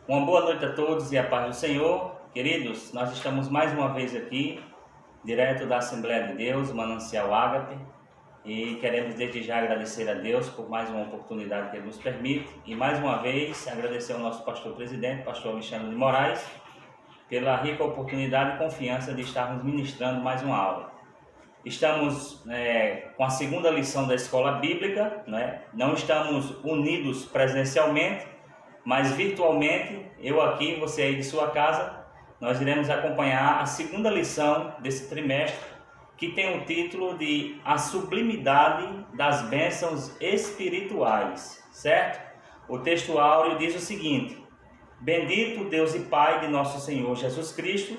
Uma boa noite a todos e a paz do Senhor. Queridos, nós estamos mais uma vez aqui, direto da Assembleia de Deus, Manancial Ágape, e queremos desde já agradecer a Deus por mais uma oportunidade que Ele nos permite, e mais uma vez agradecer ao nosso pastor presidente, pastor Alexandre de Moraes, pela rica oportunidade e confiança de estarmos ministrando mais uma aula. Estamos com a segunda lição da escola bíblica, não estamos unidos presencialmente, mas virtualmente, eu aqui, você aí de sua casa, nós iremos acompanhar a segunda lição desse trimestre, que tem o título de A Sublimidade das Bênçãos Espirituais, certo? O texto áureo diz o seguinte: Bendito Deus e Pai de nosso Senhor Jesus Cristo,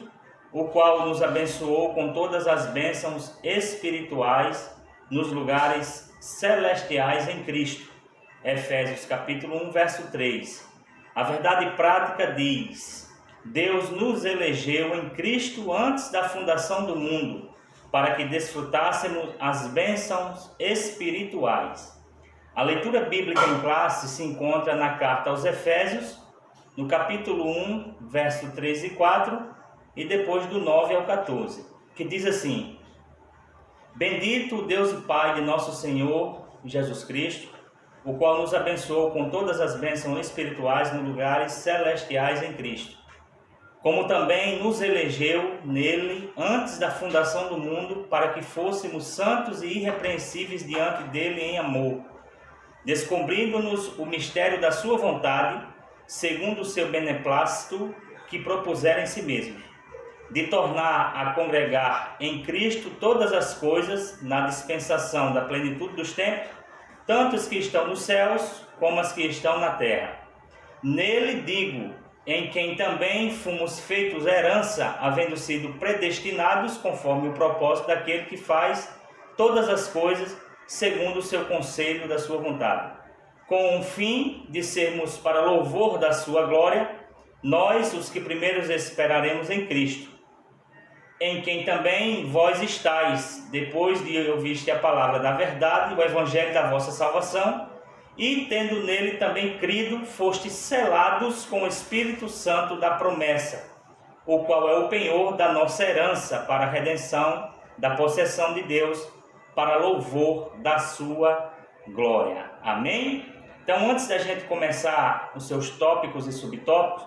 o qual nos abençoou com todas as bênçãos espirituais nos lugares celestiais em Cristo. Efésios capítulo 1, verso 3. A verdade prática diz: Deus nos elegeu em Cristo antes da fundação do mundo, para que desfrutássemos as bênçãos espirituais. A leitura bíblica em classe se encontra na carta aos Efésios, no capítulo 1, verso 3 e 4, e depois do 9 ao 14, que diz assim: Bendito Deus e Pai de nosso Senhor Jesus Cristo, o qual nos abençoou com todas as bênçãos espirituais nos lugares celestiais em Cristo, como também nos elegeu nele antes da fundação do mundo, para que fôssemos santos e irrepreensíveis diante dele em amor, descobrindo-nos o mistério da sua vontade, segundo o seu beneplácito que propusera em si mesmo, de tornar a congregar em Cristo todas as coisas na dispensação da plenitude dos tempos, tanto as que estão nos céus como as que estão na terra. Nele digo, em quem também fomos feitos herança, havendo sido predestinados conforme o propósito daquele que faz todas as coisas segundo o seu conselho da sua vontade, com o fim de sermos para louvor da sua glória, nós, os que primeiros esperaremos em Cristo, em quem também vós estáis, depois de ouviste a palavra da verdade, o evangelho da vossa salvação, e tendo nele também crido, fostes selados com o Espírito Santo da promessa, o qual é o penhor da nossa herança para a redenção da possessão de Deus, para louvor da sua glória. Amém? Então, antes da gente começar os seus tópicos e subtópicos,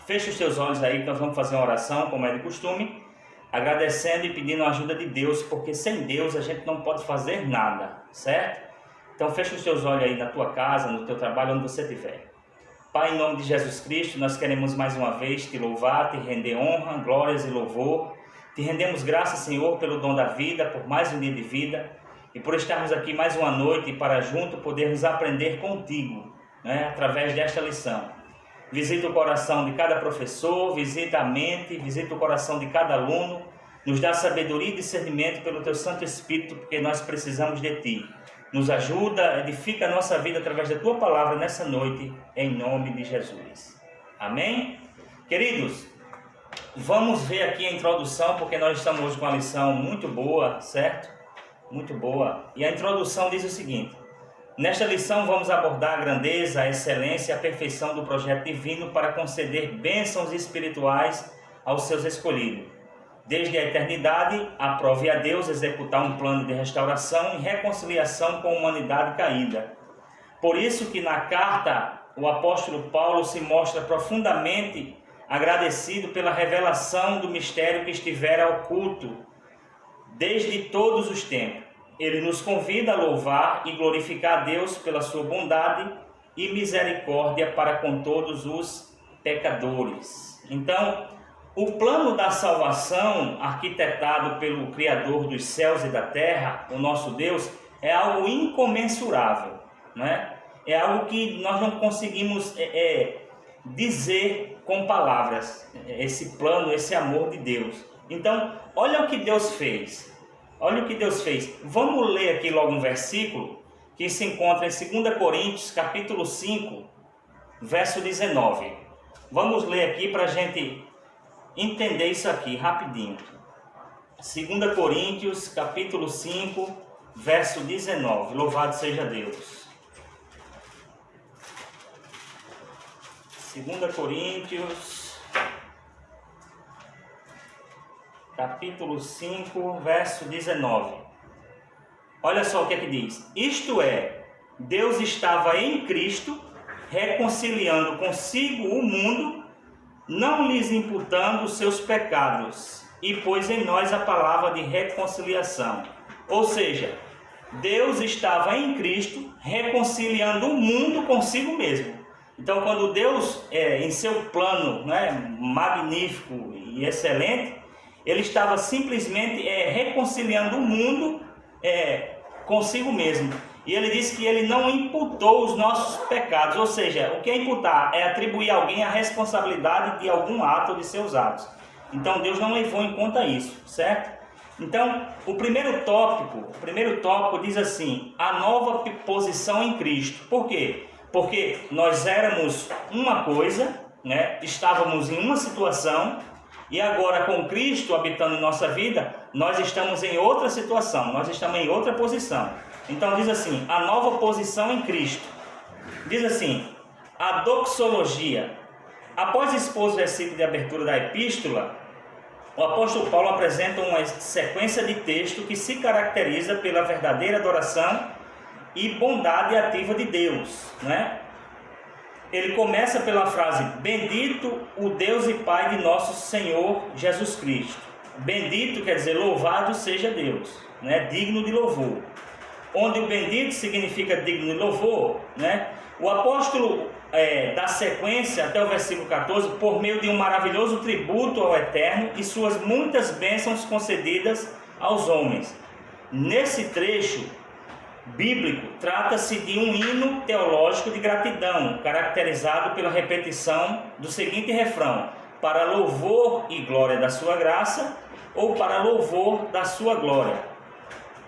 feche os seus olhos aí que nós vamos fazer uma oração, como é de costume, agradecendo e pedindo a ajuda de Deus, porque sem Deus a gente não pode fazer nada, certo? Então fecha os teus olhos aí na tua casa, no teu trabalho, onde você estiver. Pai, em nome de Jesus Cristo, nós queremos mais uma vez te louvar, te render honra, glórias e louvor. Te rendemos graças, Senhor, pelo dom da vida, por mais um dia de vida e por estarmos aqui mais uma noite para junto podermos aprender contigo, através desta lição. Visita o coração de cada professor, visita a mente, visita o coração de cada aluno, nos dá sabedoria e discernimento pelo Teu Santo Espírito, porque nós precisamos de Ti. Nos ajuda, edifica a nossa vida através da Tua palavra nessa noite, em nome de Jesus. Amém? Queridos, vamos ver aqui a introdução, porque nós estamos hoje com uma lição muito boa, certo? Muito boa. E a introdução diz o seguinte: Nesta lição vamos abordar a grandeza, a excelência e a perfeição do projeto divino para conceder bênçãos espirituais aos seus escolhidos. Desde a eternidade, aprove a Deus executar um plano de restauração e reconciliação com a humanidade caída. Por isso que na carta o apóstolo Paulo se mostra profundamente agradecido pela revelação do mistério que estivera oculto desde todos os tempos. Ele nos convida a louvar e glorificar a Deus pela sua bondade e misericórdia para com todos os pecadores. Então, o plano da salvação, arquitetado pelo Criador dos céus e da terra, o nosso Deus, é algo incomensurável, É algo que nós não conseguimos dizer com palavras, esse plano, esse amor de Deus. Então, olha o que Deus fez. Olha o que Deus fez. Vamos ler aqui logo um versículo que se encontra em 2 Coríntios, capítulo 5, verso 19. Vamos ler aqui para a gente entender isso aqui rapidinho. 2 Coríntios, capítulo 5, verso 19. Louvado seja Deus. 2 Coríntios, capítulo 5, verso 19. Olha só o que é que diz. Isto é, Deus estava em Cristo, reconciliando consigo o mundo, não lhes imputando os seus pecados, e pôs em nós a palavra de reconciliação. Ou seja, Deus estava em Cristo, reconciliando o mundo consigo mesmo. Então, quando Deus, em seu plano, né, magnífico e excelente, Ele estava simplesmente reconciliando o mundo consigo mesmo. E Ele disse que Ele não imputou os nossos pecados. Ou seja, o que é imputar? É atribuir a alguém a responsabilidade de algum ato ou de seus atos. Então, Deus não levou em conta isso, certo? Então, o primeiro tópico diz assim: a nova posição em Cristo. Por quê? Porque nós éramos uma coisa, né? Estávamos em uma situação, e agora com Cristo habitando em nossa vida, nós estamos em outra situação, nós estamos em outra posição. Então diz assim, a nova posição em Cristo. Diz assim, a doxologia. Após expor o versículo de abertura da epístola, o apóstolo Paulo apresenta uma sequência de texto que se caracteriza pela verdadeira adoração e bondade ativa de Deus, né? Ele começa pela frase: bendito o Deus e Pai de nosso Senhor Jesus Cristo. Bendito quer dizer louvado seja Deus, né? Digno de louvor. Onde o bendito significa digno de louvor, né? O apóstolo dá sequência até o versículo 14 por meio de um maravilhoso tributo ao Eterno e suas muitas bênçãos concedidas aos homens. Nesse trecho bíblico, trata-se de um hino teológico de gratidão, caracterizado pela repetição do seguinte refrão: para louvor e glória da sua graça, ou para louvor da sua glória.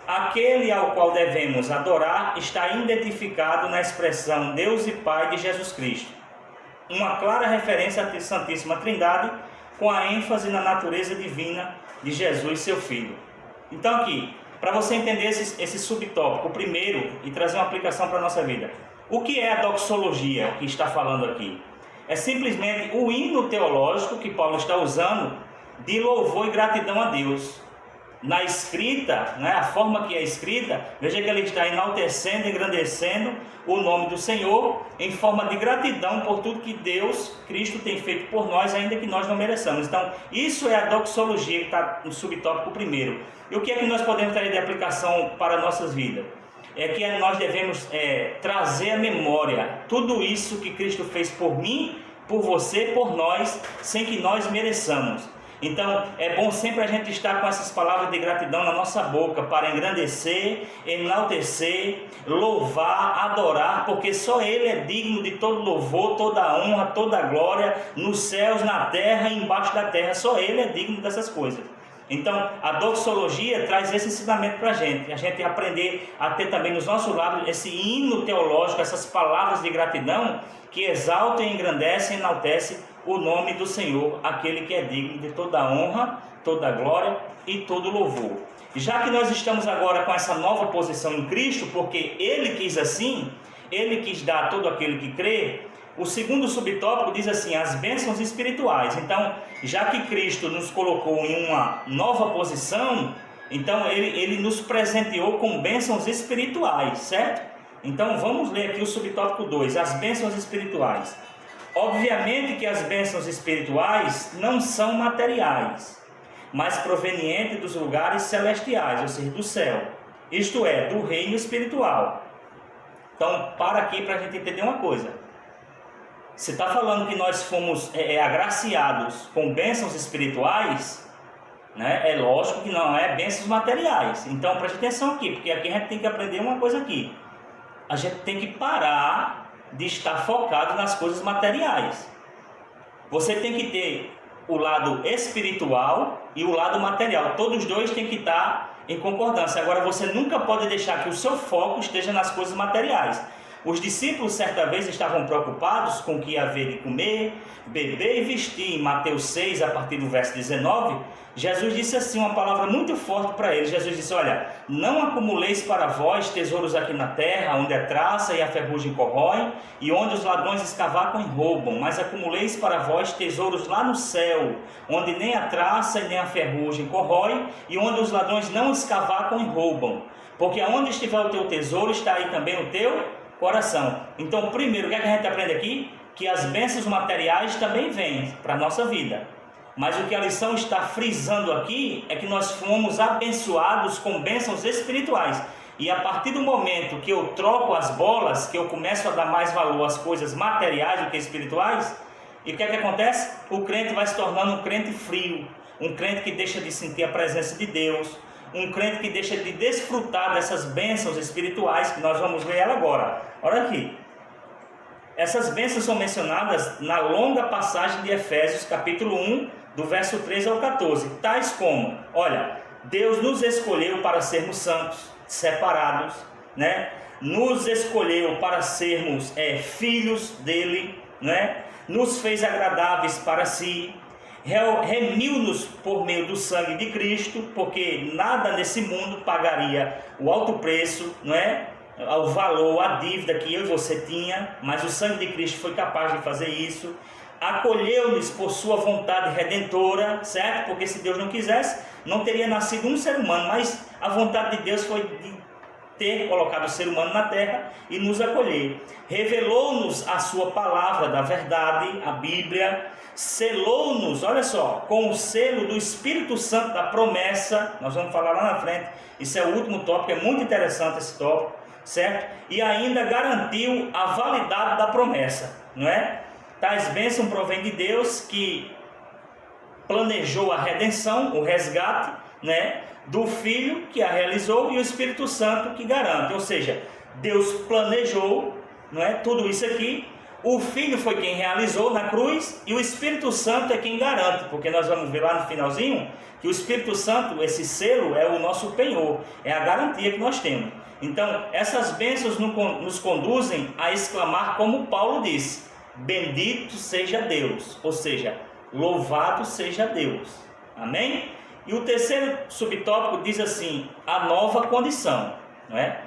Aquele ao qual devemos adorar está identificado na expressão Deus e Pai de Jesus Cristo, uma clara referência à Santíssima Trindade, com a ênfase na natureza divina de Jesus, seu Filho. Então aqui, para você entender esse subtópico, o primeiro, e trazer uma aplicação para a nossa vida. O que é a doxologia que está falando aqui? É simplesmente o hino teológico que Paulo está usando de louvor e gratidão a Deus. Na escrita, né, a forma que é escrita, veja que ele está enaltecendo e engrandecendo o nome do Senhor em forma de gratidão por tudo que Deus, Cristo, tem feito por nós, ainda que nós não mereçamos. Então, isso é a doxologia que está no subtópico primeiro. E o que é que nós podemos trazer de aplicação para nossas vidas? É que nós devemos trazer à memória tudo isso que Cristo fez por mim, por você, por nós, sem que nós mereçamos. Então, é bom sempre a gente estar com essas palavras de gratidão na nossa boca para engrandecer, enaltecer, louvar, adorar, porque só Ele é digno de todo louvor, toda honra, toda glória, nos céus, na terra e embaixo da terra. Só Ele é digno dessas coisas. Então, a doxologia traz esse ensinamento para a gente aprender a ter também nos nossos lábios esse hino teológico, essas palavras de gratidão que exaltam, engrandecem e enaltecem o nome do Senhor, aquele que é digno de toda honra, toda glória e todo louvor. Já que nós estamos agora com essa nova posição em Cristo, porque Ele quis assim, Ele quis dar a todo aquele que crê, o segundo subtópico diz assim, as bênçãos espirituais. Então, já que Cristo nos colocou em uma nova posição, então Ele nos presenteou com bênçãos espirituais, certo? Então, vamos ler aqui o subtópico 2, as bênçãos espirituais. Obviamente que as bênçãos espirituais não são materiais, mas provenientes dos lugares celestiais, ou seja, do céu, isto é, do reino espiritual. Então, para aqui para a gente entender uma coisa. Se está falando que nós fomos agraciados com bênçãos espirituais, né, é lógico que não é bênçãos materiais. Então, preste atenção aqui, porque aqui a gente tem que aprender uma coisa aqui. A gente tem que parar de estar focado nas coisas materiais. Você tem que ter o lado espiritual e o lado material. Todos os dois têm que estar em concordância. Agora, você nunca pode deixar que o seu foco esteja nas coisas materiais. Os discípulos certa vez estavam preocupados com o que haver de comer, beber e vestir. Em Mateus 6, a partir do verso 19, Jesus disse assim uma palavra muito forte para eles. Jesus disse: olha, não acumuleis para vós tesouros aqui na terra, onde a traça e a ferrugem corroem, e onde os ladrões escavacam e roubam, mas acumuleis para vós tesouros lá no céu, onde nem a traça e nem a ferrugem corroem, e onde os ladrões não escavacam e roubam. Porque aonde estiver o teu tesouro, está aí também o teu coração. Então, primeiro, o que é que a gente aprende aqui? Que as bênçãos materiais também vêm para a nossa vida. Mas o que a lição está frisando aqui é que nós fomos abençoados com bênçãos espirituais. E a partir do momento que eu troco as bolas, que eu começo a dar mais valor às coisas materiais do que espirituais, e o que é que acontece? O crente vai se tornando um crente frio, um crente que deixa de sentir a presença de Deus, um crente que deixa de desfrutar dessas bênçãos espirituais, que nós vamos ver ela agora. Olha aqui. Essas bênçãos são mencionadas na longa passagem de Efésios, capítulo 1, do verso 13 ao 14. Tais como, olha, Deus nos escolheu para sermos santos, separados, né? Nos escolheu para sermos filhos dele, né? Nos fez agradáveis para si, remiu-nos por meio do sangue de Cristo, porque nada nesse mundo pagaria o alto preço, não é? O valor, a dívida que eu e você tinha, mas o sangue de Cristo foi capaz de fazer isso. Acolheu-nos por sua vontade redentora, certo? Porque se Deus não quisesse, não teria nascido um ser humano, mas a vontade de Deus foi de ter colocado o ser humano na terra e nos acolher. Revelou-nos a sua palavra da verdade, a Bíblia, selou-nos, olha só, com o selo do Espírito Santo da promessa. Nós vamos falar lá na frente, isso é o último tópico, é muito interessante esse tópico, certo? E ainda garantiu a validade da promessa, não é? Tais bênçãos provém de Deus, que planejou a redenção, o resgate, né, do Filho, que a realizou, e o Espírito Santo que garante. Ou seja, Deus planejou, não é, tudo isso aqui, o Filho foi quem realizou na cruz, e o Espírito Santo é quem garante, porque nós vamos ver lá no finalzinho, que o Espírito Santo, esse selo, é o nosso penhor, é a garantia que nós temos. Então, essas bênçãos nos conduzem a exclamar como Paulo disse: bendito seja Deus, ou seja, louvado seja Deus. Amém? E o terceiro subtópico diz assim: a nova condição, não é?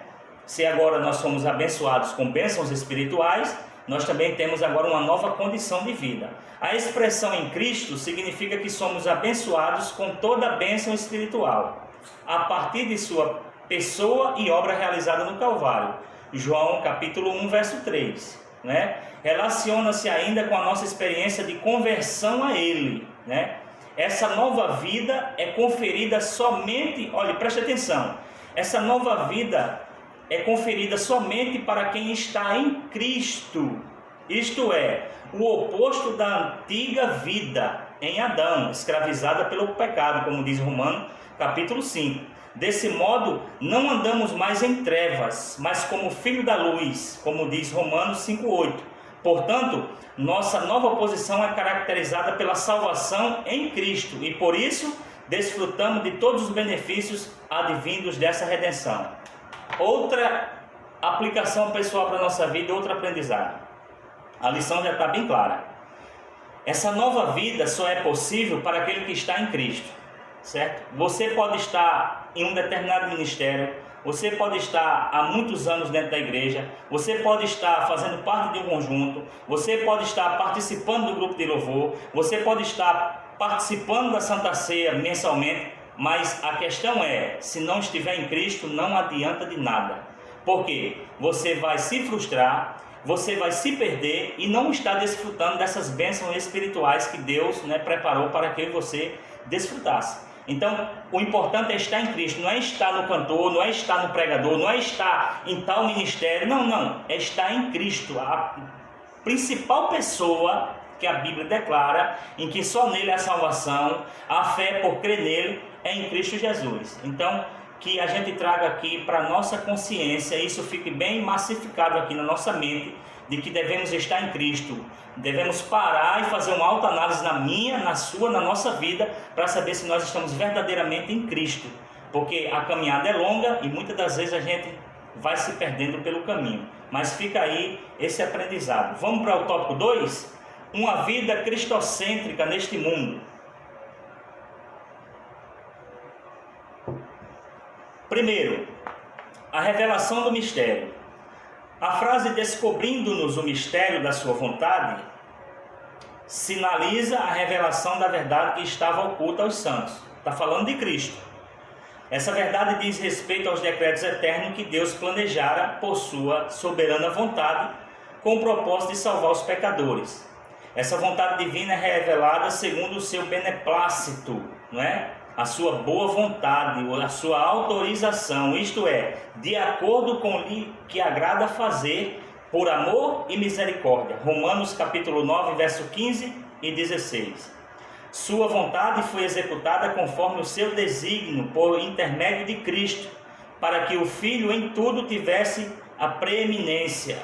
Se agora nós somos abençoados com bênçãos espirituais, nós também temos agora uma nova condição de vida. A expressão em Cristo significa que somos abençoados com toda a bênção espiritual, a partir de sua pessoa e obra realizada no Calvário. João capítulo 1, verso 3. Né? Relaciona-se ainda com a nossa experiência de conversão a Ele, né? Essa nova vida é conferida somente, olha, preste atenção, essa nova vida é conferida somente para quem está em Cristo, isto é, o oposto da antiga vida em Adão, escravizada pelo pecado, como diz Romanos capítulo 5. Desse modo, não andamos mais em trevas, mas como filho da luz, como diz Romanos 5,8. Portanto, nossa nova posição é caracterizada pela salvação em Cristo, e por isso desfrutamos de todos os benefícios advindos dessa redenção. Outra aplicação pessoal para a nossa vida, outra aprendizado. A lição já está bem clara. Essa nova vida só é possível para aquele que está em Cristo, certo? Você pode estar em um determinado ministério, você pode estar há muitos anos dentro da igreja, você pode estar fazendo parte de um conjunto, você pode estar participando do grupo de louvor, você pode estar participando da Santa Ceia mensalmente, mas a questão é, se não estiver em Cristo, não adianta de nada. Por quê? Você vai se frustrar, você vai se perder e não está desfrutando dessas bênçãos espirituais que Deus, né, preparou para que você desfrutasse. Então, o importante é estar em Cristo, não é estar no cantor, não é estar no pregador, não é estar em tal ministério, não, é estar em Cristo, a principal pessoa que a Bíblia declara, em que só nele há salvação, a fé por crer nele é em Cristo Jesus. Então, que a gente traga aqui para a nossa consciência, isso fique bem massificado aqui na nossa mente, de que devemos estar em Cristo. Devemos parar e fazer uma autoanálise na minha, na sua, na nossa vida, para saber se nós estamos verdadeiramente em Cristo. Porque a caminhada é longa e muitas das vezes a gente vai se perdendo pelo caminho. Mas fica aí esse aprendizado. Vamos para o tópico 2? Uma vida cristocêntrica neste mundo. Primeiro, a revelação do mistério. A frase descobrindo-nos o mistério da sua vontade sinaliza a revelação da verdade que estava oculta aos santos. Está falando de Cristo. Essa verdade diz respeito aos decretos eternos que Deus planejara por sua soberana vontade, com o propósito de salvar os pecadores. Essa vontade divina é revelada segundo o seu beneplácito, não é? A sua boa vontade, a sua autorização, isto é, de acordo com o que agrada fazer, por amor e misericórdia. Romanos capítulo 9, verso 15 e 16. Sua vontade foi executada conforme o seu desígnio por intermédio de Cristo, para que o Filho em tudo tivesse a preeminência.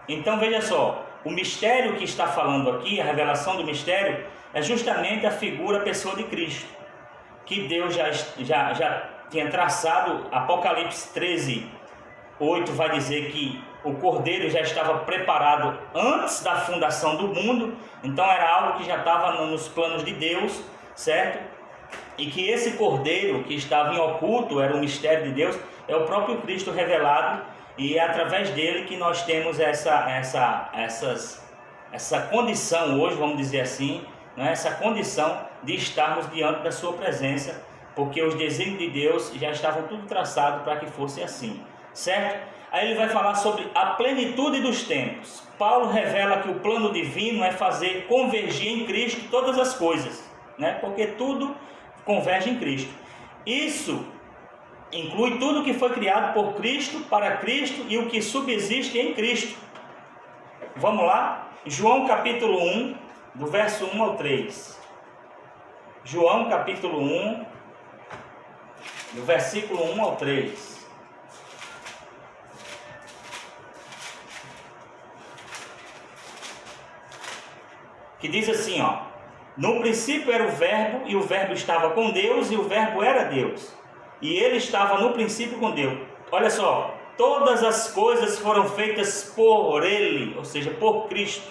Então veja só, o mistério que está falando aqui, a revelação do mistério, é justamente a figura, a pessoa de Cristo, que Deus já tinha traçado. Apocalipse 13, 8 vai dizer que o Cordeiro já estava preparado antes da fundação do mundo, então era algo que já estava nos planos de Deus, certo? E que esse Cordeiro que estava em oculto, era um mistério de Deus, é o próprio Cristo revelado, e é através dele que nós temos essa condição hoje, vamos dizer assim, né? Essa condição de estarmos diante da sua presença, porque os desígnios de Deus já estavam tudo traçado para que fosse assim, certo? Aí ele vai falar sobre a plenitude dos tempos. Paulo revela que o plano divino é fazer convergir em Cristo todas as coisas, né? Porque tudo converge em Cristo. Isso inclui tudo que foi criado por Cristo, para Cristo e o que subsiste em Cristo. Vamos lá? João capítulo 1, do verso 1 ao 3. João capítulo 1, do versículo 1 ao 3. Que diz assim, ó: no princípio era o verbo, e o verbo estava com Deus, e o verbo era Deus, e ele estava no princípio com Deus. Olha só, todas as coisas foram feitas por ele, ou seja, por Cristo,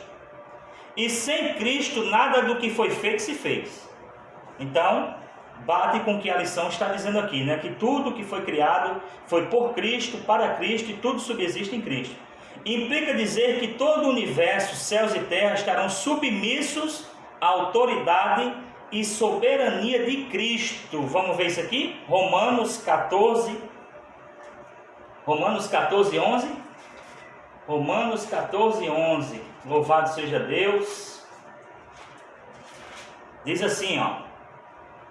e sem Cristo nada do que foi feito se fez. Então, bate com o que a lição está dizendo aqui, né? Que tudo que foi criado foi por Cristo, para Cristo, e tudo subsiste em Cristo. Implica dizer que todo o universo, céus e terra, estarão submissos à autoridade e soberania de Cristo. Vamos ver isso aqui? Romanos 14, 11. Romanos 14, 11. Louvado seja Deus. Diz assim, ó: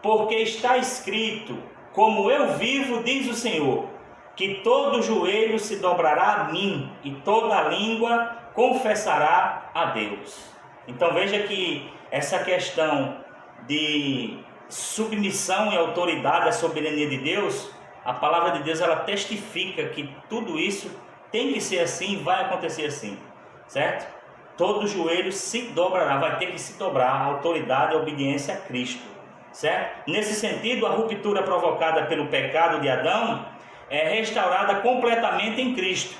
porque está escrito, como eu vivo, diz o Senhor, que todo joelho se dobrará a mim, e toda língua confessará a Deus. Então veja que essa questão de submissão e autoridade à soberania de Deus, a palavra de Deus, ela testifica que tudo isso tem que ser assim, vai acontecer assim, certo? Todo joelho se dobrará, vai ter que se dobrar a autoridade e a obediência a Cristo, certo? Nesse sentido, a ruptura provocada pelo pecado de Adão é restaurada completamente em Cristo.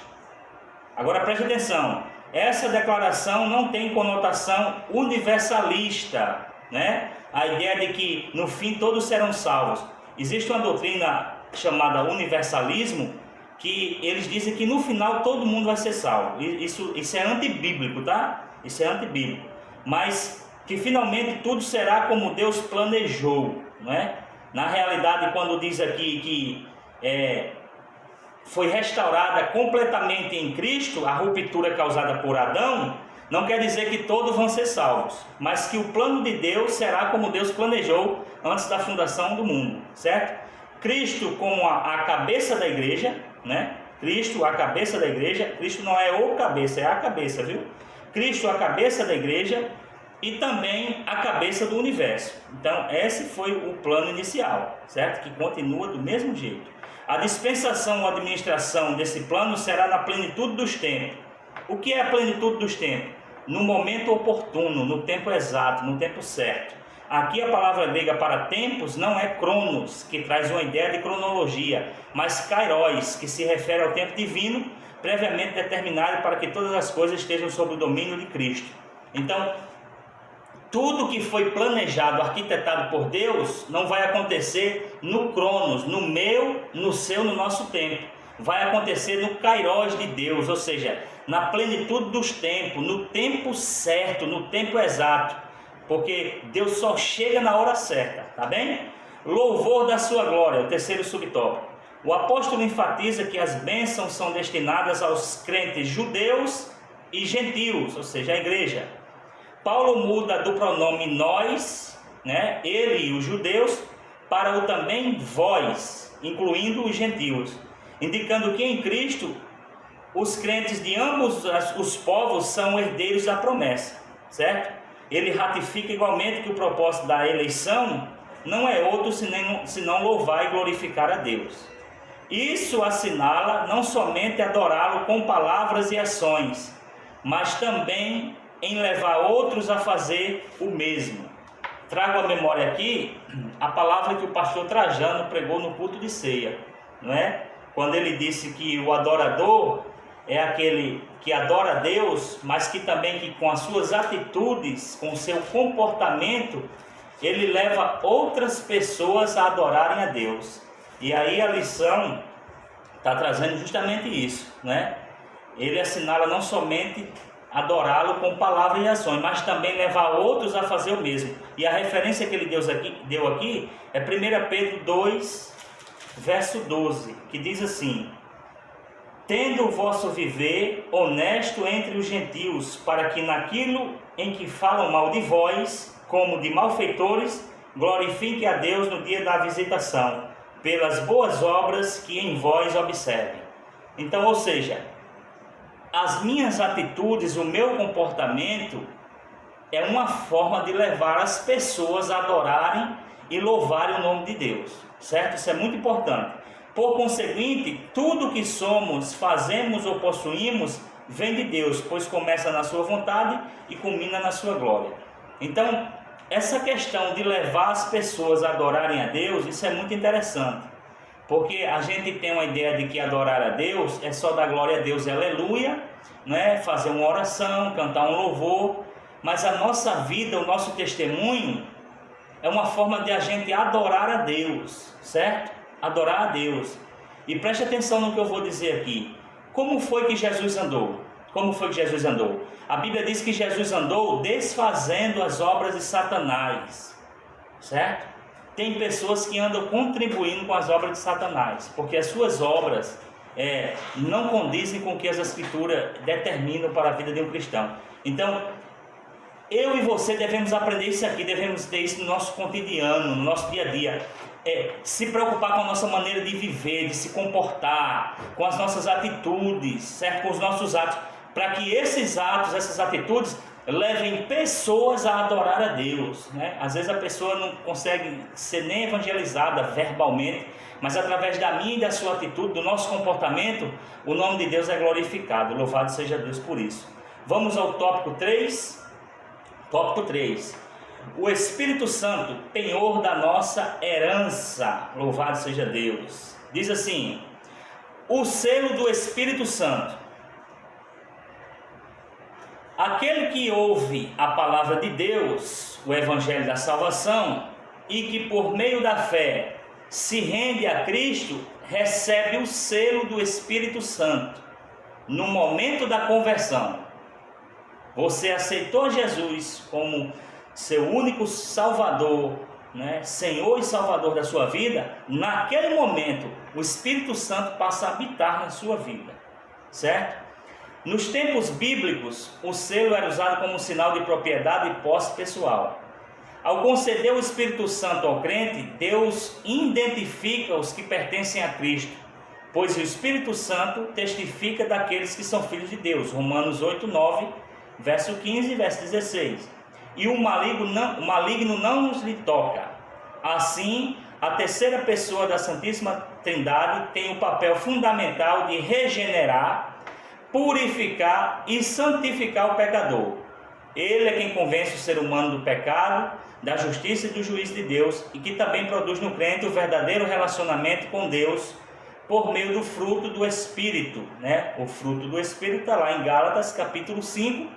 Agora preste atenção, essa declaração não tem conotação universalista, né? A ideia de que no fim todos serão salvos. Existe uma doutrina chamada universalismo, que eles dizem que no final todo mundo vai ser salvo. Isso é antibíblico, tá? Isso é antibíblico. Mas que finalmente tudo será como Deus planejou, não é? Na realidade, quando diz aqui que foi restaurada completamente em Cristo, a ruptura causada por Adão, não quer dizer que todos vão ser salvos, mas que o plano de Deus será como Deus planejou antes da fundação do mundo, certo? Cristo como a cabeça da igreja, né? Cristo, a cabeça da igreja. Cristo não é o cabeça, é a cabeça, viu? Cristo, a cabeça da igreja, e também a cabeça do universo. Então, esse foi o plano inicial, certo? Que continua do mesmo jeito. A dispensação ou administração desse plano será na plenitude dos tempos. O que é a plenitude dos tempos? No momento oportuno, no tempo exato, no tempo certo. Aqui a palavra grega para tempos não é cronos, que traz uma ideia de cronologia, mas kairos, que se refere ao tempo divino, previamente determinado para que todas as coisas estejam sob o domínio de Cristo. Então, tudo que foi planejado, arquitetado por Deus, não vai acontecer no Cronos, no meu, no seu, no nosso tempo. Vai acontecer no Kairos de Deus, ou seja, na plenitude dos tempos, no tempo certo, no tempo exato, porque Deus só chega na hora certa, tá bem? Louvor da sua glória, o terceiro subtópico. O apóstolo enfatiza que as bênçãos são destinadas aos crentes judeus e gentios, ou seja, a igreja. Paulo muda do pronome nós, né, ele e os judeus, para o também vós, incluindo os gentios, indicando que em Cristo os crentes de ambos os povos são herdeiros da promessa, certo? Ele ratifica igualmente que o propósito da eleição não é outro senão louvar e glorificar a Deus. Isso assinala não somente adorá-lo com palavras e ações, mas também em levar outros a fazer o mesmo. Trago à memória aqui a palavra que o pastor Trajano pregou no culto de ceia, não é? Quando ele disse que o adorador é aquele que adora a Deus, mas que também que com as suas atitudes, com o seu comportamento, ele leva outras pessoas a adorarem a Deus. E aí a lição está trazendo justamente isso, né? Ele assinala não somente adorá-lo com palavras e ações, mas também levar outros a fazer o mesmo. E a referência que ele deu aqui é 1 Pedro 2, verso 12, que diz assim: tendo o vosso viver honesto entre os gentios, para que naquilo em que falam mal de vós, como de malfeitores, glorifique a Deus no dia da visitação, pelas boas obras que em vós observem. Então, ou seja, as minhas atitudes, o meu comportamento é uma forma de levar as pessoas a adorarem e louvarem o nome de Deus, certo? Isso é muito importante. Por conseguinte, tudo que somos, fazemos ou possuímos vem de Deus, pois começa na sua vontade e culmina na sua glória. Então, essa questão de levar as pessoas a adorarem a Deus, isso é muito interessante, porque a gente tem uma ideia de que adorar a Deus é só dar glória a Deus, aleluia, né? Fazer uma oração, cantar um louvor, mas a nossa vida, o nosso testemunho é uma forma de a gente adorar a Deus, certo? Adorar a Deus. E preste atenção no que eu vou dizer aqui. Como foi que Jesus andou? Como foi que Jesus andou? A Bíblia diz que Jesus andou desfazendo as obras de Satanás, certo? Tem pessoas que andam contribuindo com as obras de Satanás, porque as suas obras não condizem com o que as Escrituras determinam para a vida de um cristão. Então, eu e você devemos aprender isso aqui, devemos ter isso no nosso cotidiano, no nosso dia a dia. Se preocupar com a nossa maneira de viver, de se comportar, com as nossas atitudes, certo? Com os nossos atos, para que esses atos, essas atitudes levem pessoas a adorar a Deus, né? Às vezes a pessoa não consegue ser nem evangelizada verbalmente, mas através da minha e da sua atitude, do nosso comportamento, o nome de Deus é glorificado. Louvado seja Deus por isso. Vamos ao tópico 3. Tópico 3. O Espírito Santo, penhor da nossa herança. Louvado seja Deus. Diz assim: o selo do Espírito Santo. Aquele que ouve a palavra de Deus, o Evangelho da salvação, e que por meio da fé se rende a Cristo, recebe o selo do Espírito Santo no momento da conversão. Você aceitou Jesus como seu único Salvador, né? Senhor e Salvador da sua vida. Naquele momento, o Espírito Santo passa a habitar na sua vida, certo? Nos tempos bíblicos, o selo era usado como sinal de propriedade e posse pessoal. Ao conceder o Espírito Santo ao crente, Deus identifica os que pertencem a Cristo, pois o Espírito Santo testifica daqueles que são filhos de Deus. Romanos 8, 9, verso 15 e verso 16. E o maligno não nos lhe toca. Assim, a terceira pessoa da Santíssima Trindade tem o papel fundamental de regenerar, purificar e santificar o pecador. Ele é quem convence o ser humano do pecado, da justiça e do juízo de Deus, e que também produz no crente o verdadeiro relacionamento com Deus, por meio do fruto do Espírito, né? O fruto do Espírito está lá em Gálatas capítulo 5,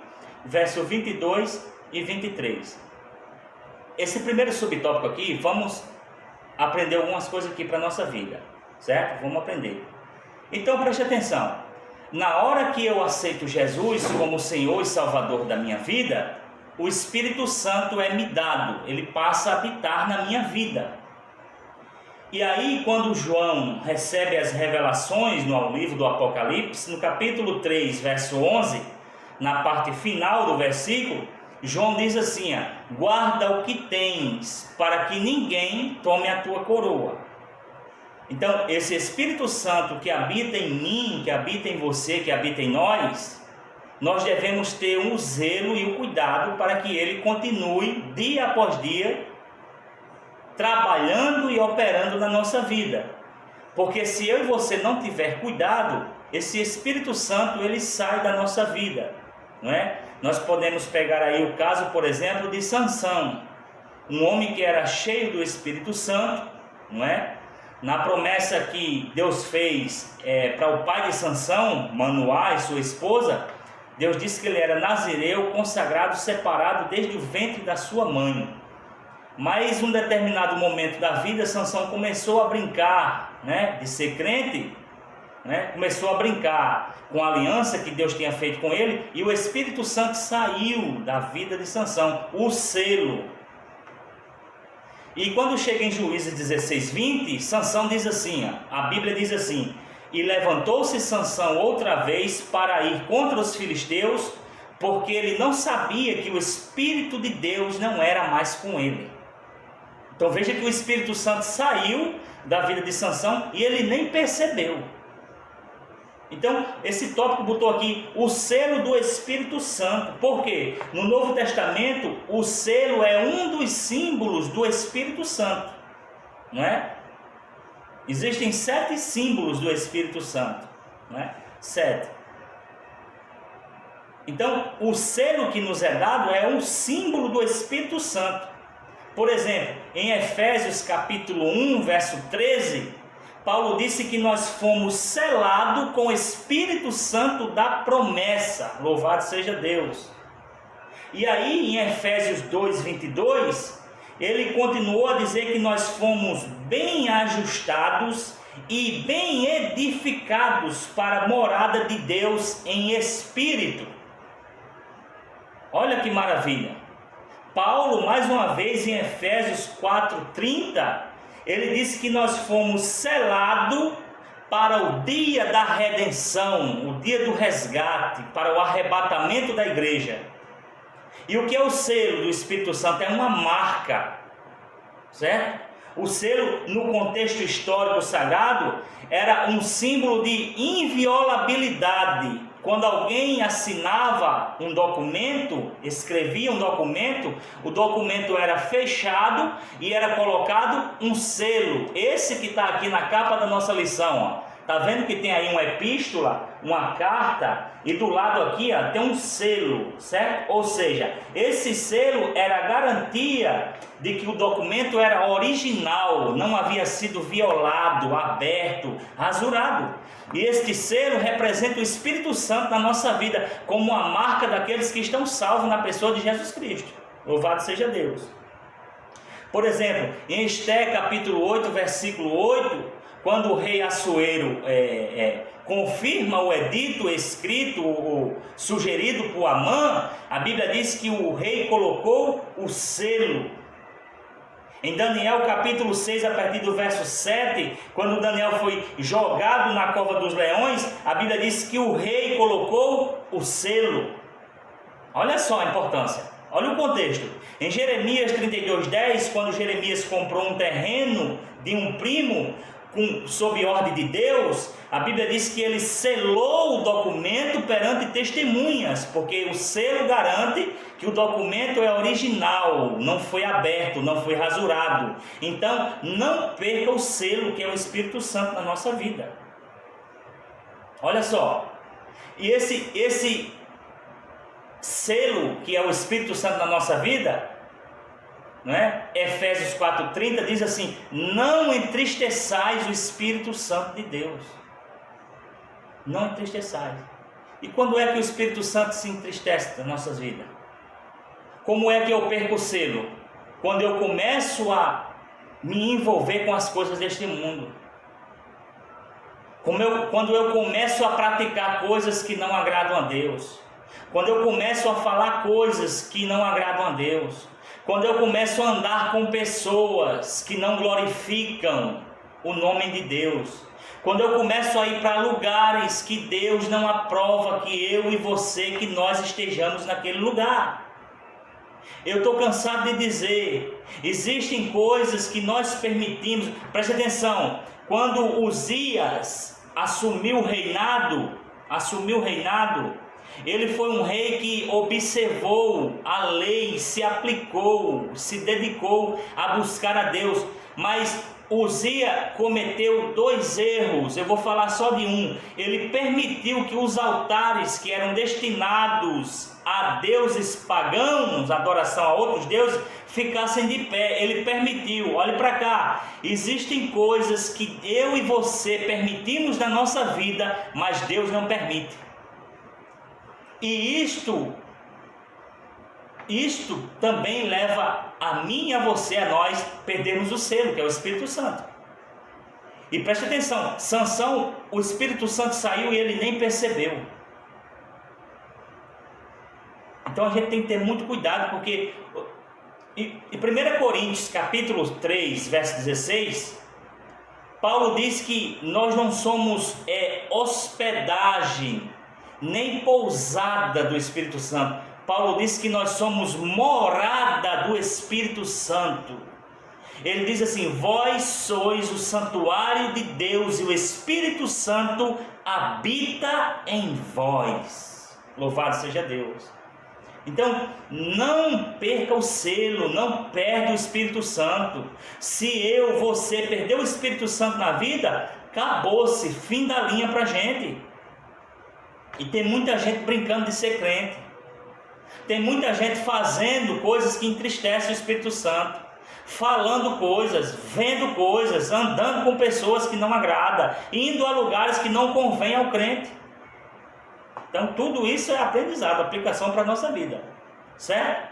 verso 22 e 23. Esse primeiro subtópico aqui, vamos aprender algumas coisas aqui para a nossa vida, certo? Vamos aprender. Então preste atenção, na hora que eu aceito Jesus como Senhor e Salvador da minha vida, o Espírito Santo é me dado, ele passa a habitar na minha vida. E aí, quando João recebe as revelações no livro do Apocalipse, no capítulo 3, verso 11, na parte final do versículo, João diz assim: guarda o que tens, para que ninguém tome a tua coroa. Então, esse Espírito Santo que habita em mim, que habita em você, que habita em nós devemos ter um zelo e um cuidado para que ele continue, dia após dia, trabalhando e operando na nossa vida. Porque se eu e você não tiver cuidado, esse Espírito Santo ele sai da nossa vida, não é? Nós podemos pegar aí o caso, por exemplo, de Sansão, um homem que era cheio do Espírito Santo, não é? Na promessa que Deus fez para o pai de Sansão, Manoá e sua esposa, Deus disse que ele era nazireu, consagrado, separado desde o ventre da sua mãe. Mas em um determinado momento da vida, Sansão começou a brincar, né, de ser crente, né, começou a brincar com a aliança que Deus tinha feito com ele, e o Espírito Santo saiu da vida de Sansão, o selo. E quando chega em Juízes 16:20, Sansão diz assim, a Bíblia diz assim: e levantou-se Sansão outra vez para ir contra os filisteus, porque ele não sabia que o Espírito de Deus não era mais com ele. Então veja que o Espírito Santo saiu da vida de Sansão e ele nem percebeu. Então esse tópico botou aqui o selo do Espírito Santo. Por quê? No Novo Testamento o selo é um dos símbolos do Espírito Santo, não é? Existem 7 símbolos do Espírito Santo, não é? 7. Então o selo que nos é dado é um símbolo do Espírito Santo. Por exemplo, em Efésios capítulo 1, verso 13, Paulo disse que nós fomos selados com o Espírito Santo da promessa. Louvado seja Deus. E aí em Efésios 2, 22, ele continuou a dizer que nós fomos bem ajustados e bem edificados para a morada de Deus em Espírito. Olha que maravilha. Paulo, mais uma vez, em Efésios 4:30, ele disse que nós fomos selados para o dia da redenção, o dia do resgate, para o arrebatamento da igreja. E o que é o selo do Espírito Santo? É uma marca, certo? O selo, no contexto histórico sagrado, era um símbolo de inviolabilidade. Quando alguém assinava um documento, escrevia um documento, o documento era fechado e era colocado um selo. Esse que está aqui na capa da nossa lição, ó. Tá vendo que tem aí uma epístola, uma carta, e do lado aqui, ó, tem um selo, certo? Ou seja, esse selo era a garantia de que o documento era original, não havia sido violado, aberto, rasurado. E este selo representa o Espírito Santo na nossa vida, como a marca daqueles que estão salvos na pessoa de Jesus Cristo. Louvado seja Deus. Por exemplo, em Esté capítulo 8, versículo 8, quando o rei Assuero confirma o edito escrito, ou sugerido por Amã, a Bíblia diz que o rei colocou o selo. Em Daniel capítulo 6, a partir do verso 7, quando Daniel foi jogado na cova dos leões, a Bíblia diz que o rei colocou o selo. Olha só a importância, olha o contexto. Em Jeremias 32:10, quando Jeremias comprou um terreno de um primo, sob ordem de Deus, a Bíblia diz que ele selou o documento perante testemunhas, porque o selo garante que o documento é original, não foi aberto, não foi rasurado. Então, não perca o selo que é o Espírito Santo na nossa vida. Olha só, e esse selo que é o Espírito Santo na nossa vida, né? Efésios 4:30 diz assim: não entristeçais o Espírito Santo de Deus. Não entristeçais. E quando é que o Espírito Santo se entristece nas nossas vidas? Como é que eu perco o selo? Quando eu começo a me envolver com as coisas deste mundo. Quando eu começo a praticar coisas que não agradam a Deus. Quando eu começo a falar coisas que não agradam a Deus. Quando eu começo a andar com pessoas que não glorificam o nome de Deus. Quando eu começo a ir para lugares que Deus não aprova que eu e você, que nós estejamos naquele lugar. Eu estou cansado de dizer, existem coisas que nós permitimos. Preste atenção, quando Uzias assumiu o reinado, ele foi um rei que observou a lei, se aplicou, se dedicou a buscar a Deus. Mas Uzias cometeu 2 erros, eu vou falar só de um. Ele permitiu que os altares que eram destinados a deuses pagãos, adoração a outros deuses, ficassem de pé. Ele permitiu, olhe para cá, existem coisas que eu e você permitimos na nossa vida, mas Deus não permite. E isto também leva a mim e a você, a nós, perdermos o selo, que é o Espírito Santo. E preste atenção, Sansão, o Espírito Santo saiu e ele nem percebeu. Então a gente tem que ter muito cuidado, porque em 1 Coríntios capítulo 3, verso 16, Paulo diz que nós não somos hospedagem, nem pousada do Espírito Santo. Paulo diz que nós somos morada do Espírito Santo. Ele diz assim: vós sois o santuário de Deus e o Espírito Santo habita em vós. Louvado seja Deus. Então, não perca o selo, não perde o Espírito Santo. Se você perder o Espírito Santo na vida, acabou-se, fim da linha para a gente. E tem muita gente brincando de ser crente. Tem muita gente fazendo coisas que entristecem o Espírito Santo, falando coisas, vendo coisas, andando com pessoas que não agradam, indo a lugares que não convém ao crente. Então tudo isso é aprendizado, aplicação para a nossa vida, certo?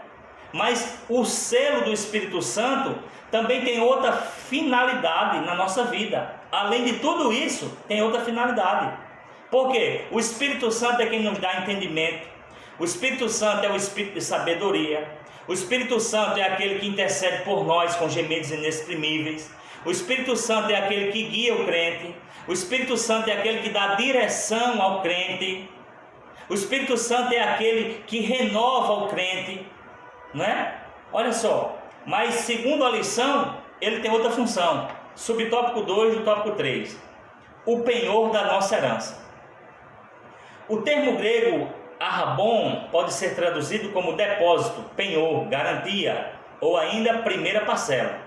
Mas o selo do Espírito Santo também tem outra finalidade na nossa vida. Além de tudo isso, tem outra finalidade. Por quê? O Espírito Santo é quem nos dá entendimento. O Espírito Santo é o Espírito de sabedoria. O Espírito Santo é aquele que intercede por nós com gemidos inexprimíveis. O Espírito Santo é aquele que guia o crente. O Espírito Santo é aquele que dá direção ao crente. O Espírito Santo é aquele que renova o crente, não é? Olha só, mas segundo a lição, ele tem outra função. Subtópico 2 do tópico 3. O penhor da nossa herança. O termo grego arrabon pode ser traduzido como depósito, penhor, garantia ou ainda primeira parcela.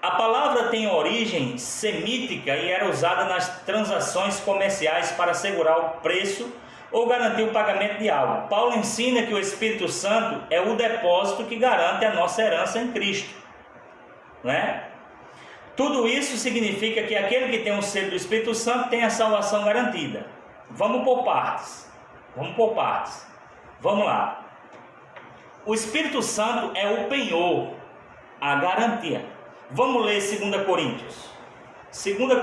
A palavra tem origem semítica e era usada nas transações comerciais para assegurar o preço ou garantir o pagamento de algo. Paulo ensina que o Espírito Santo é o depósito que garante a nossa herança em Cristo, não é? Tudo isso significa que aquele que tem o selo do Espírito Santo tem a salvação garantida. Vamos por partes. Vamos lá. O Espírito Santo é o penhor, a garantia. Vamos ler 2 Coríntios. 2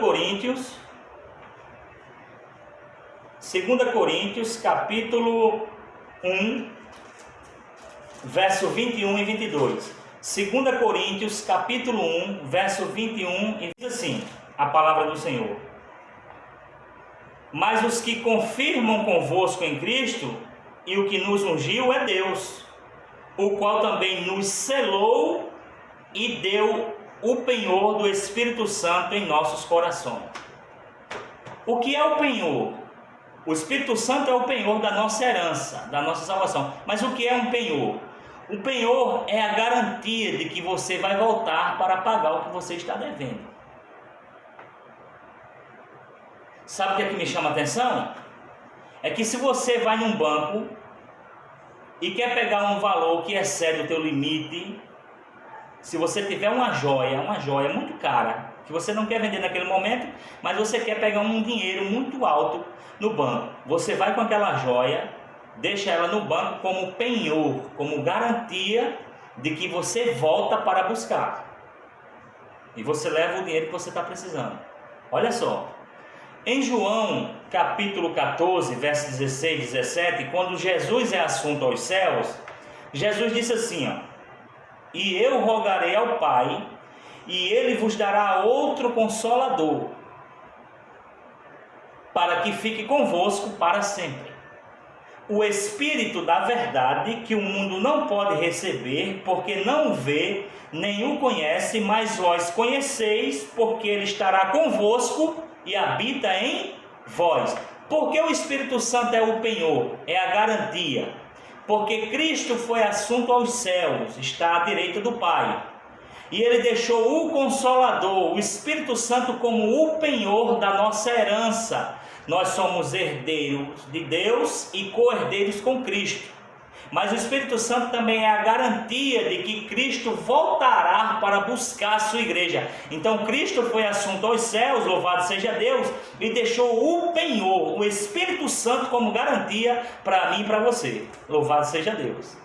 Coríntios, capítulo 1, verso 21 e 22. 2 Coríntios, capítulo 1, verso 21, e diz assim, a palavra do Senhor: mas os que confirmam convosco em Cristo, e o que nos ungiu é Deus, o qual também nos selou e deu o penhor do Espírito Santo em nossos corações. O que é o penhor? O Espírito Santo é o penhor da nossa herança, da nossa salvação. Mas o que é um penhor? O penhor é a garantia de que você vai voltar para pagar o que você está devendo. Sabe o que é que me chama a atenção? É que se você vai num banco e quer pegar um valor que excede o teu limite, Se você tiver uma joia muito cara, que você não quer vender naquele momento, mas você quer pegar um dinheiro muito alto no banco, você vai com aquela joia, deixa ela no banco como penhor, como garantia de que você volta para buscar. E você leva o dinheiro que você está precisando. Olha só. Em João capítulo 14, versos 16 e 17, quando Jesus é assunto aos céus, Jesus disse assim, ó: e eu rogarei ao Pai, e Ele vos dará outro Consolador, para que fique convosco para sempre. O Espírito da verdade, que o mundo não pode receber, porque não o vê, nem o conhece, mas vós conheceis, porque Ele estará convosco e habita em vós. Porque o Espírito Santo é o penhor, é a garantia. Porque Cristo foi assunto aos céus, está à direita do Pai. E Ele deixou o Consolador, o Espírito Santo, como o penhor da nossa herança. Nós somos herdeiros de Deus e co-herdeiros com Cristo. Mas o Espírito Santo também é a garantia de que Cristo voltará para buscar a sua igreja. Então Cristo foi assunto aos céus, louvado seja Deus, e deixou o penhor, o Espírito Santo, como garantia para mim e para você. Louvado seja Deus.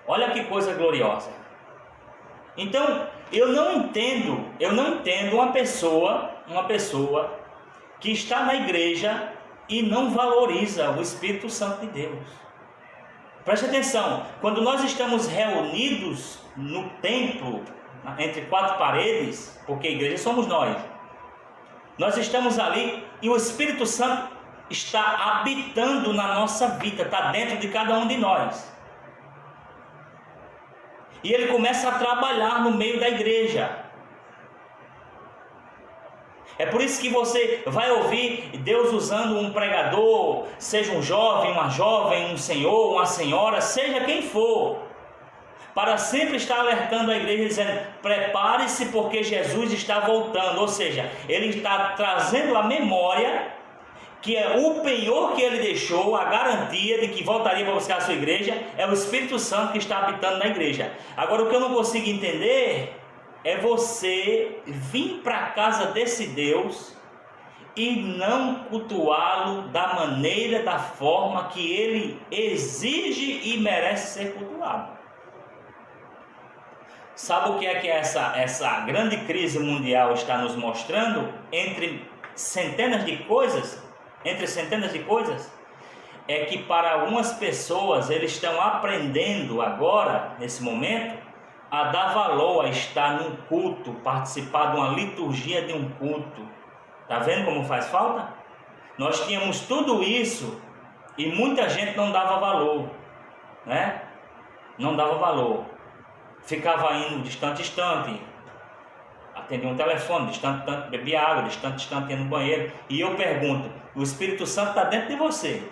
Olha que coisa gloriosa. Então, eu não entendo uma pessoa que está na igreja e não valoriza o Espírito Santo de Deus. Preste atenção, quando nós estamos reunidos no templo, entre quatro paredes, porque a igreja somos nós estamos ali e o Espírito Santo está habitando na nossa vida, está dentro de cada um de nós. E ele começa a trabalhar no meio da igreja. É por isso que você vai ouvir Deus usando um pregador, seja um jovem, uma jovem, um senhor, uma senhora, seja quem for, para sempre estar alertando a igreja, dizendo: prepare-se porque Jesus está voltando. Ou seja, ele está trazendo a memória que é o penhor que ele deixou, a garantia de que voltaria para buscar a sua igreja, é o Espírito Santo que está habitando na igreja. Agora, o que eu não consigo entender é você vir para a casa desse Deus e não cultuá-lo da maneira, da forma que ele exige e merece ser cultuado. Sabe o que é que essa grande crise mundial está nos mostrando? Entre centenas de coisas, é que para algumas pessoas eles estão aprendendo agora, nesse momento, a dar valor a estar num culto, participar de uma liturgia de um culto. Está vendo como faz falta? Nós tínhamos tudo isso e muita gente não dava valor, né? Não dava valor. Ficava indo distante, atendia um telefone, distante, bebia água, distante, ia no banheiro. E eu pergunto: o Espírito Santo está dentro de você.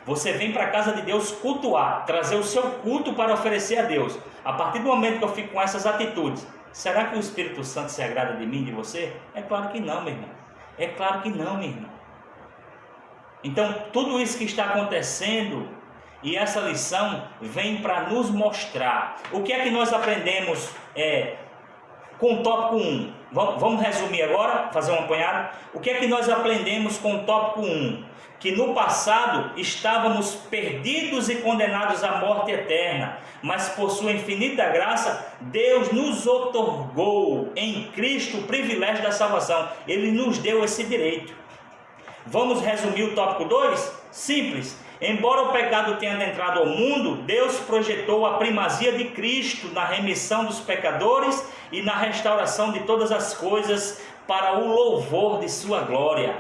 Você vem para a casa de Deus cultuar, trazer o seu culto para oferecer a Deus. A partir do momento que eu fico com essas atitudes, será que o Espírito Santo se agrada de mim, de você? É claro que não, meu irmão. É claro que não, meu irmão. Então, tudo isso que está acontecendo, e essa lição vem para nos mostrar. O que é que nós aprendemos com o tópico 1? Vamos resumir agora, fazer um apanhado. O que é que nós aprendemos com o tópico 1? Que no passado estávamos perdidos e condenados à morte eterna, mas por sua infinita graça, Deus nos outorgou em Cristo o privilégio da salvação. Ele nos deu esse direito. Vamos resumir o tópico 2? Simples. Embora o pecado tenha entrado ao mundo, Deus projetou a primazia de Cristo na remissão dos pecadores e na restauração de todas as coisas para o louvor de sua glória.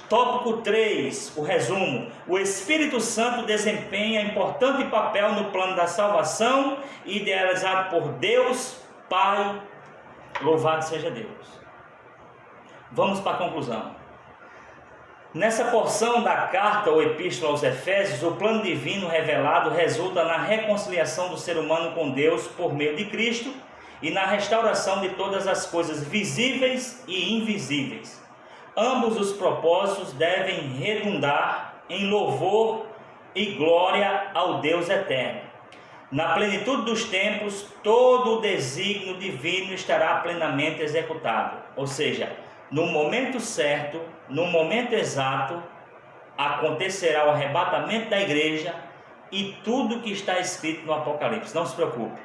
Tópico 3, o resumo. O Espírito Santo desempenha importante papel no plano da salvação, idealizado por Deus Pai. Louvado seja Deus. Vamos para a conclusão. Nessa porção da carta ou epístola aos Efésios, o plano divino revelado resulta na reconciliação do ser humano com Deus por meio de Cristo e na restauração de todas as coisas visíveis e invisíveis. Ambos os propósitos devem redundar em louvor e glória ao Deus eterno. Na plenitude dos tempos, todo o desígnio divino estará plenamente executado. Ou seja, no momento certo, no momento exato, acontecerá o arrebatamento da igreja e tudo que está escrito no Apocalipse. Não se preocupe.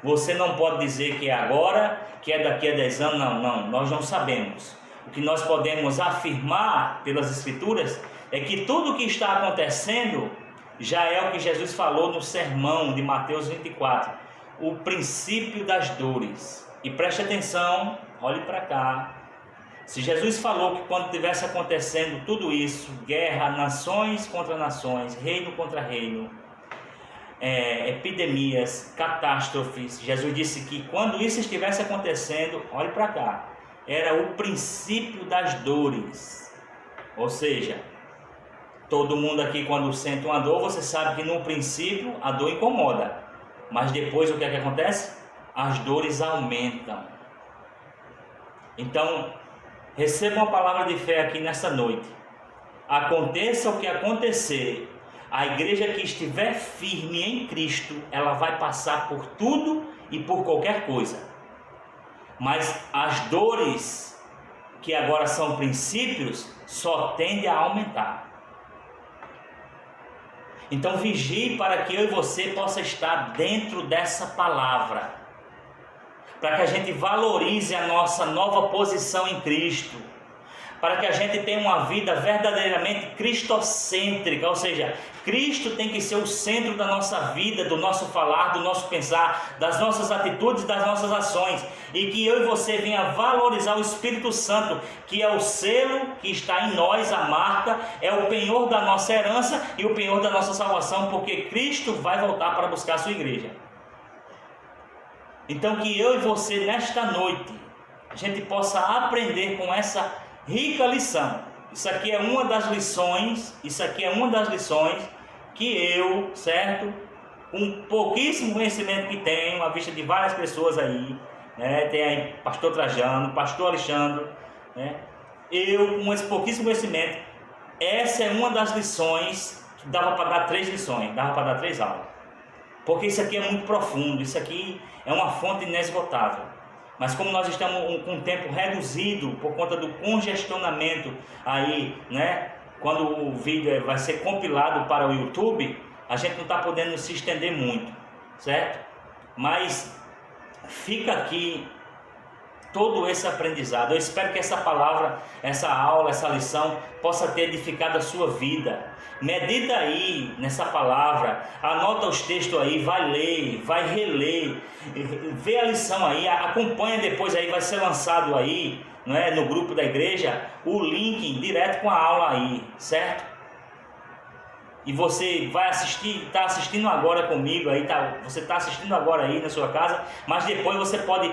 Você não pode dizer que é agora, que é daqui a 10 anos. Não, nós não sabemos. O que nós podemos afirmar pelas Escrituras é que tudo o que está acontecendo já é o que Jesus falou no sermão de Mateus 24, o princípio das dores. E preste atenção, olhe para cá. Se Jesus falou que quando estivesse acontecendo tudo isso, guerra, nações contra nações, reino contra reino, epidemias, catástrofes, Jesus disse que quando isso estivesse acontecendo, olhe para cá, era o princípio das dores. Ou seja, todo mundo aqui quando sente uma dor, você sabe que no princípio a dor incomoda, mas depois o que é que acontece? As dores aumentam. Então, receba uma palavra de fé aqui nessa noite. Aconteça o que acontecer, a igreja que estiver firme em Cristo, ela vai passar por tudo e por qualquer coisa. Mas as dores, que agora são princípios, só tendem a aumentar. Então vigie para que eu e você possa estar dentro dessa palavra, para que a gente valorize a nossa nova posição em Cristo, para que a gente tenha uma vida verdadeiramente cristocêntrica, ou seja, Cristo tem que ser o centro da nossa vida, do nosso falar, do nosso pensar, das nossas atitudes, das nossas ações, e que eu e você venha valorizar o Espírito Santo, que é o selo que está em nós, a marca, é o penhor da nossa herança e o penhor da nossa salvação, porque Cristo vai voltar para buscar a sua igreja. Então que eu e você nesta noite, a gente possa aprender com essa rica lição. Isso aqui é uma das lições que eu, certo, com pouquíssimo conhecimento que tenho, à vista de várias pessoas aí, né? Tem aí pastor Trajano, pastor Alexandre, né? Eu com esse pouquíssimo conhecimento, essa é uma das lições que dava para dar 3 lições, dava para dar 3 aulas, porque isso aqui é muito profundo, isso aqui é uma fonte inesgotável. Mas como nós estamos com um tempo reduzido por conta do congestionamento aí, né? Quando o vídeo vai ser compilado para o YouTube, a gente não está podendo se estender muito, certo? Mas fica aqui todo esse aprendizado. Eu espero que essa palavra, essa aula, essa lição possa ter edificado a sua vida. Medita aí nessa palavra, anota os textos aí, vai ler, vai reler, vê a lição aí, acompanha depois aí, vai ser lançado aí, não é, no grupo da igreja, o link direto com a aula aí, certo? E você vai assistir, está assistindo agora comigo aí, você está assistindo agora aí na sua casa, mas depois você pode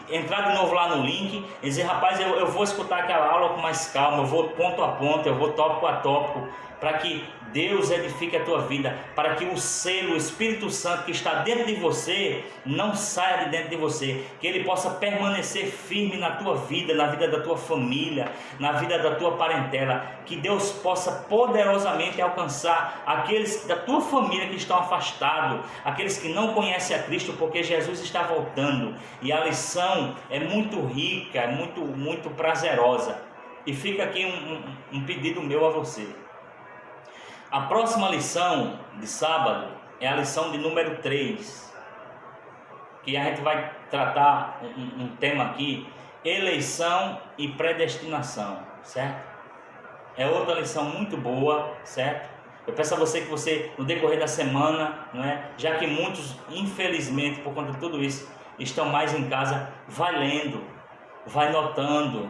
entrar de novo lá no link e dizer, rapaz, eu vou escutar aquela aula com mais calma, eu vou ponto a ponto, eu vou tópico a tópico, para que Deus edifique a tua vida, para que o selo, o Espírito Santo que está dentro de você, não saia de dentro de você, que ele possa permanecer firme na tua vida, na vida da tua família, na vida da tua parentela, que Deus possa poderosamente alcançar aqueles da tua família que estão afastados, aqueles que não conhecem a Cristo, porque Jesus está voltando, e a lição é muito rica, é muito prazerosa. E fica aqui um pedido meu a você. A próxima lição de sábado é a lição de número 3, que a gente vai tratar um tema aqui, eleição e predestinação, certo? É outra lição muito boa, certo? Eu peço a você que você, no decorrer da semana, não é? Já que muitos, infelizmente, por conta de tudo isso, estão mais em casa, vai lendo, vai notando,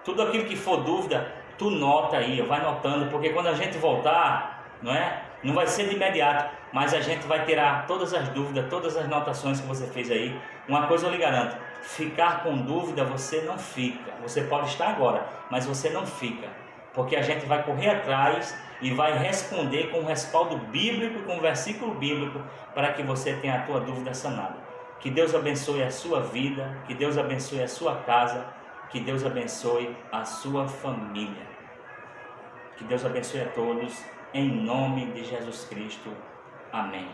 tudo aquilo que for dúvida, tu nota aí, vai notando, porque quando a gente voltar, não vai ser de imediato, mas a gente vai tirar todas as dúvidas, todas as anotações que você fez aí. Uma coisa eu lhe garanto, ficar com dúvida você não fica, você pode estar agora, mas você não fica, porque a gente vai correr atrás e vai responder com um respaldo bíblico, com um versículo bíblico, para que você tenha a tua dúvida sanada. Que Deus abençoe a sua vida, que Deus abençoe a sua casa, que Deus abençoe a sua família. Que Deus abençoe a todos, em nome de Jesus Cristo. Amém.